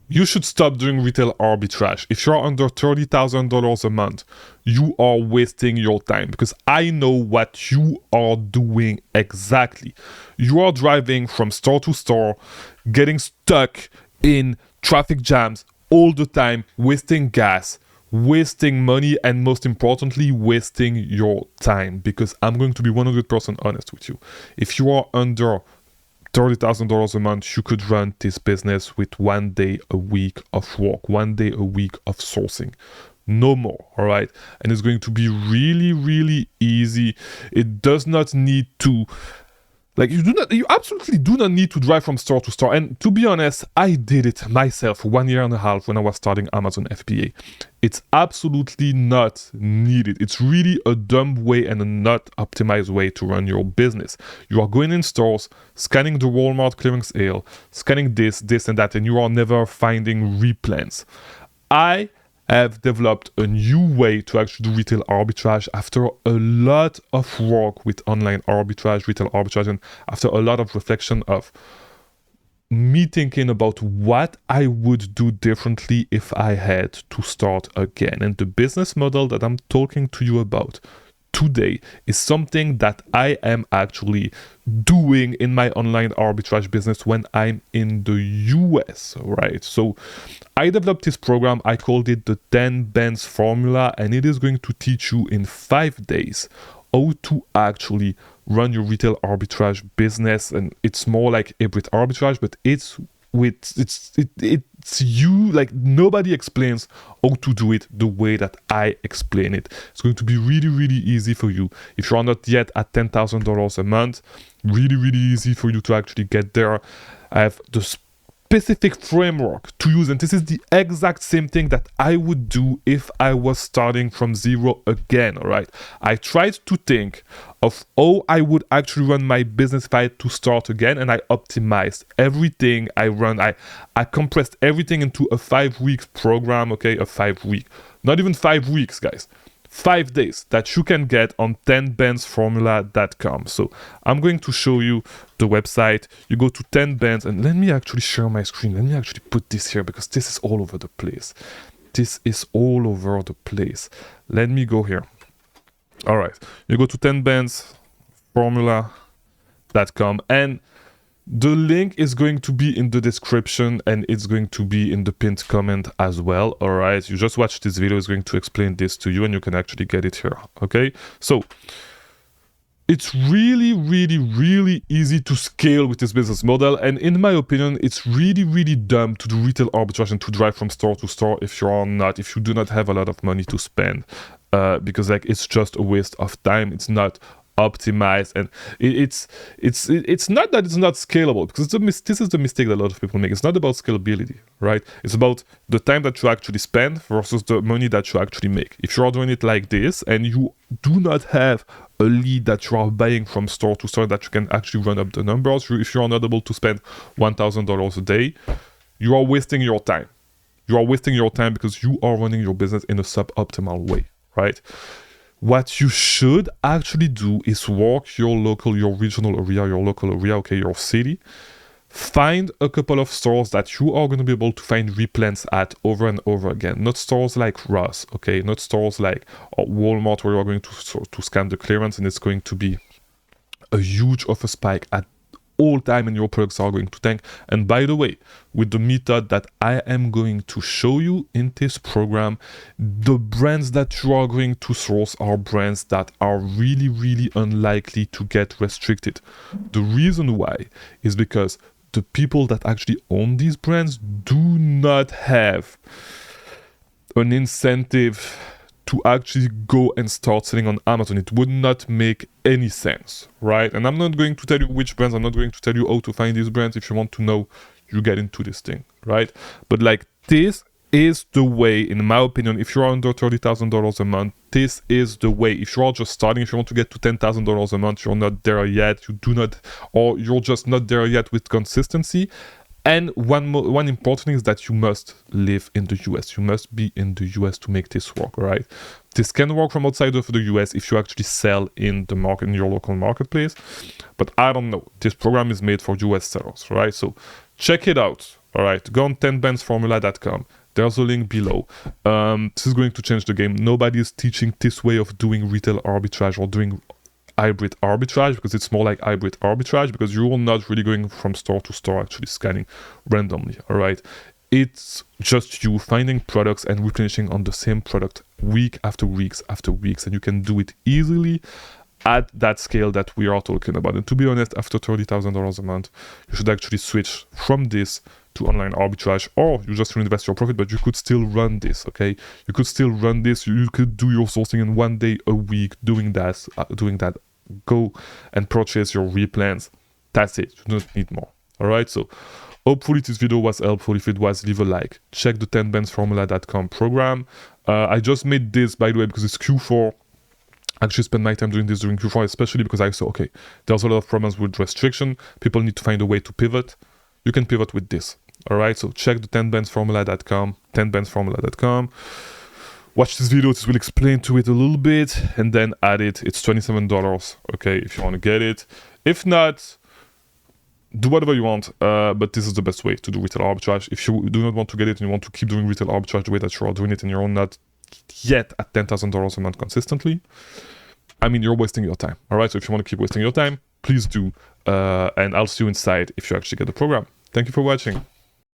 you should stop doing retail arbitrage. If you're under $30,000 a month, you are wasting your time, because I know what you are doing exactly. You are driving from store to store, getting stuck in traffic jams all the time, wasting gas, wasting money, and most importantly, wasting your time. Because I'm going to be 100% honest with you. If you are under $30,000 a month, you could run this business with 1 day a week of work, 1 day a week of sourcing. No more, all right? And it's going to be really, really easy. It does not need to, you absolutely do not need to drive from store to store. And to be honest, I did it myself 1 year and a half when I was starting Amazon FBA. It's absolutely not needed. It's really a dumb way and a not optimized way to run your business. You are going in stores, scanning the Walmart clearance aisle, scanning this, and that, and you are never finding replens. I have developed a new way to actually do retail arbitrage after a lot of work with online arbitrage, retail arbitrage, and after a lot of reflection of me thinking about what I would do differently if I had to start again. And the business model that I'm talking to you about today is something that I am actually doing in my online arbitrage business when I'm in the US, right? So I developed this program. I called it the 10 bands formula, and it is going to teach you in 5 days how to actually run your retail arbitrage business. And it's more like hybrid arbitrage, but it's you, like, nobody explains how to do it the way that I explain it. It's going to be really, really easy for you. If you're not yet at $10,000 a month, really, really easy for you to actually get there. I have the specific framework to use, and this is the exact same thing that I would do if I was starting from zero again. All right, I tried to think of how I would actually run my business if I had to start again, and I optimized everything I run. I compressed everything into a 5-week program. Okay, a 5-week, not even 5 weeks, guys. 5 days that you can get on 10bandsformula.com. So I'm going to show you the website. You go to 10 bands, and let me actually share my screen. Let me actually put this here, because this is all over the place. This is all over the place. Let me go here. All right. You go to 10bandsformula.com, and the link is going to be in the description, and it's going to be in the pinned comment as well. All right, you just watch this video. It's going to explain this to you, and you can actually get it here. Okay, so it's really, really, really easy to scale with this business model. And in my opinion, it's really, really dumb to do retail arbitrage and to drive from store to store if you do not have a lot of money to spend, because it's just a waste of time. It's not optimized, and it's not that it's not scalable, because this is the mistake that a lot of people make. It's not about scalability, right? It's about the time that you actually spend versus the money that you actually make. If you are doing it like this and you do not have a lead that you are buying from store to store that you can actually run up the numbers, if you are not able to spend $1,000 a day, you are wasting your time. You are wasting your time because you are running your business in a suboptimal way, right? What you should actually do is work your regional area, okay, your city. Find a couple of stores that you are going to be able to find replens at over and over again. Not stores like Ross, okay? Not stores like Walmart, where you are going to scan the clearance and it's going to be a huge offer spike at all time and your products are going to tank. And by the way, with the method that I am going to show you in this program, the brands that you are going to source are brands that are really, really unlikely to get restricted. The reason why is because the people that actually own these brands do not have an incentive to actually go and start selling on Amazon. It would not make any sense, right? And I'm not going to tell you which brands, I'm not going to tell you how to find these brands. If you want to know, you get into this thing, right? But this is the way, in my opinion. If you're under $30,000 a month, this is the way. If you are just starting, if you want to get to $10,000 a month, you're not there yet, or you're just not there yet with consistency. And one important thing is that you must live in the US. You must be in the US to make this work, right? This can work from outside of the US if you actually sell in the market, in your local marketplace. But I don't know. This program is made for US sellers, right? So check it out. All right, go on 10bandsformula.com. There's a link below. This is going to change the game. Nobody is teaching this way of doing retail arbitrage or doing hybrid arbitrage, because it's more like hybrid arbitrage, because you're not really going from store to store, actually scanning randomly. All right, it's just you finding products and replenishing on the same product week after weeks after weeks, and you can do it easily at that scale that we are talking about. And to be honest, after $30,000 a month, you should actually switch from this to online arbitrage, or you just reinvest your profit, but you could still run this. Okay, you could still run this. You could do your sourcing in 1 day a week, doing that. Go and purchase your replans. That's it. You don't need more. All right, so hopefully this video was helpful. If it was, leave a like. Check the 10bandsformula.com program. I just made this, by the way, because it's Q4. I actually spend my time doing this during Q4, especially because I saw, okay, there's a lot of problems with restriction. People need to find a way to pivot. You can pivot with this. All right, so check the 10bandsformula.com, 10bandsformula.com. Watch this video. This will explain to it a little bit, and then add it. It's $27, okay, if you want to get it. If not, do whatever you want, but this is the best way to do retail arbitrage. If you do not want to get it and you want to keep doing retail arbitrage the way that you are doing it, and you're not yet at $10,000 a month consistently, I mean, you're wasting your time. All right, so if you want to keep wasting your time, please do, and I'll see you inside if you actually get the program. Thank you for watching.